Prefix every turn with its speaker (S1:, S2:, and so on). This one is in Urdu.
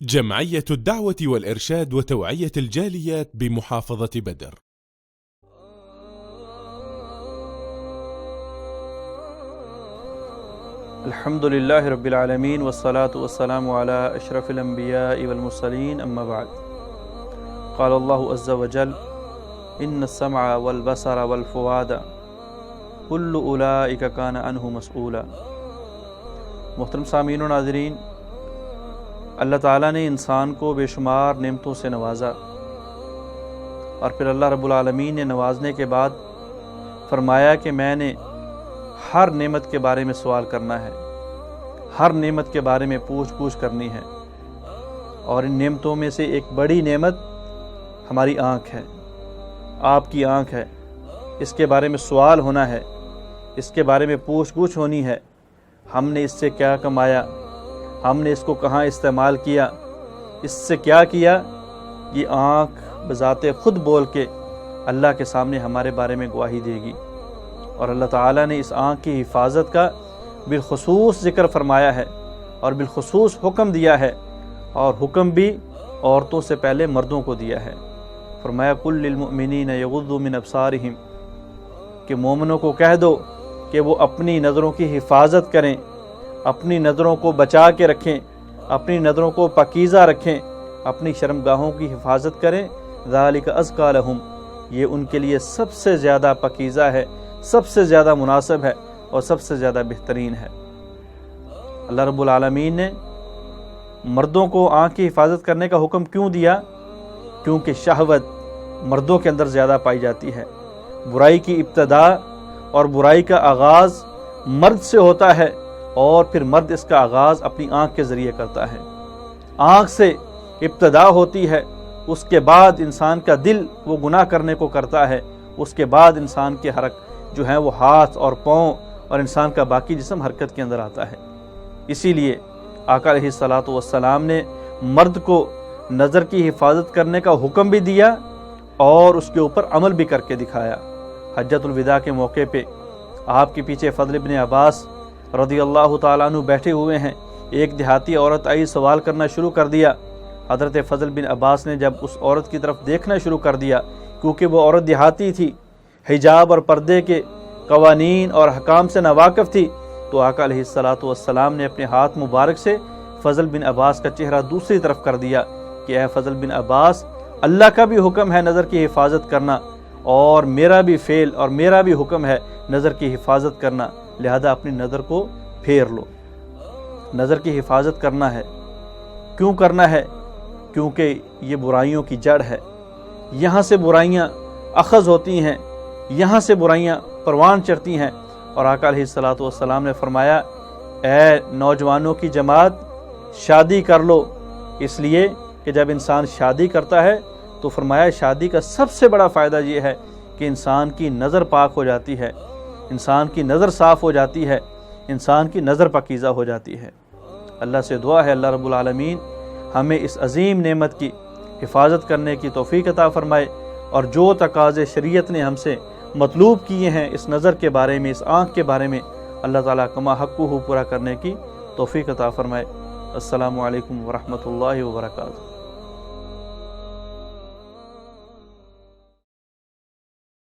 S1: جمعية الدعوة والإرشاد وتوعية الجاليات بمحافظة بدر.
S2: الحمد لله رب العالمين والصلاة والسلام على أشرف الأنبياء والمرسلين أما بعد. قال الله عز وجل إن السمع والبصر والفؤاد كل أولئك كان عنه مسؤولا. محترم سامعین و ناظرین، اللہ تعالیٰ نے انسان کو بے شمار نعمتوں سے نوازا، اور پھر اللہ رب العالمین نے نوازنے کے بعد فرمایا کہ میں نے ہر نعمت کے بارے میں سوال کرنا ہے، ہر نعمت کے بارے میں پوچھ کرنی ہے، اور ان نعمتوں میں سے ایک بڑی نعمت ہماری آنکھ ہے، آپ کی آنکھ ہے۔ اس کے بارے میں سوال ہونا ہے، اس کے بارے میں پوچھ ہونی ہے، ہم نے اس سے کیا کمایا، ہم نے اس کو کہاں استعمال کیا، اس سے کیا کیا۔ یہ آنکھ بذات خود بول کے اللہ کے سامنے ہمارے بارے میں گواہی دے گی، اور اللہ تعالیٰ نے اس آنکھ کی حفاظت کا بالخصوص ذکر فرمایا ہے اور بالخصوص حکم دیا ہے، اور حکم بھی عورتوں سے پہلے مردوں کو دیا ہے۔ فرمایا قل للمؤمنین یغضوا من ابصارہم، کہ مومنوں کو کہہ دو کہ وہ اپنی نظروں کی حفاظت کریں، اپنی نظروں کو بچا کے رکھیں، اپنی نظروں کو پاکیزہ رکھیں، اپنی شرمگاہوں کی حفاظت کریں۔ ذالک ازکی لہم، یہ ان کے لیے سب سے زیادہ پاکیزہ ہے، سب سے زیادہ مناسب ہے اور سب سے زیادہ بہترین ہے۔ اللہ رب العالمین نے مردوں کو آنکھ کی حفاظت کرنے کا حکم کیوں دیا؟ کیونکہ شہوت مردوں کے اندر زیادہ پائی جاتی ہے۔ برائی کی ابتدا اور برائی کا آغاز مرد سے ہوتا ہے، اور پھر مرد اس کا آغاز اپنی آنکھ کے ذریعے کرتا ہے۔ آنکھ سے ابتدا ہوتی ہے، اس کے بعد انسان کا دل وہ گناہ کرنے کو کرتا ہے، اس کے بعد انسان کے حرکت جو ہیں وہ ہاتھ اور پاؤں اور انسان کا باقی جسم حرکت کے اندر آتا ہے۔ اسی لیے آقا علیہ الصلاۃ والسلام نے مرد کو نظر کی حفاظت کرنے کا حکم بھی دیا اور اس کے اوپر عمل بھی کر کے دکھایا۔ حجۃ الوداع کے موقع پہ آپ کے پیچھے فضل بن عباس رضی اللہ تعالیٰ عنہ بیٹھے ہوئے ہیں، ایک دیہاتی عورت آئی، سوال کرنا شروع کر دیا۔ حضرت فضل بن عباس نے جب اس عورت کی طرف دیکھنا شروع کر دیا، کیونکہ وہ عورت دیہاتی تھی، حجاب اور پردے کے قوانین اور حکام سے ناواقف تھی، تو آقا علیہ الصلاۃ والسلام نے اپنے ہاتھ مبارک سے فضل بن عباس کا چہرہ دوسری طرف کر دیا کہ اے فضل بن عباس، اللہ کا بھی حکم ہے نظر کی حفاظت کرنا، اور میرا بھی فعل اور میرا بھی حکم ہے نظر کی حفاظت کرنا، لہذا اپنی نظر کو پھیر لو۔ نظر کی حفاظت کرنا ہے۔ کیوں کرنا ہے؟ کیونکہ یہ برائیوں کی جڑ ہے، یہاں سے برائیاں اخذ ہوتی ہیں، یہاں سے برائیاں پروان چڑھتی ہیں۔ اور آقا علیہ الصلاۃ والسلام نے فرمایا اے نوجوانوں کی جماعت، شادی کر لو، اس لیے کہ جب انسان شادی کرتا ہے تو فرمایا شادی کا سب سے بڑا فائدہ یہ ہے کہ انسان کی نظر پاک ہو جاتی ہے، انسان کی نظر صاف ہو جاتی ہے، انسان کی نظر پاکیزہ ہو جاتی ہے۔ اللہ سے دعا ہے اللہ رب العالمین ہمیں اس عظیم نعمت کی حفاظت کرنے کی توفیق عطا فرمائے، اور جو تقاضے شریعت نے ہم سے مطلوب کیے ہیں اس نظر کے بارے میں، اس آنکھ کے بارے میں، اللہ تعالیٰ کما حقہ پورا کرنے کی توفیق عطا فرمائے۔ السلام علیکم ورحمۃ اللہ وبرکاتہ۔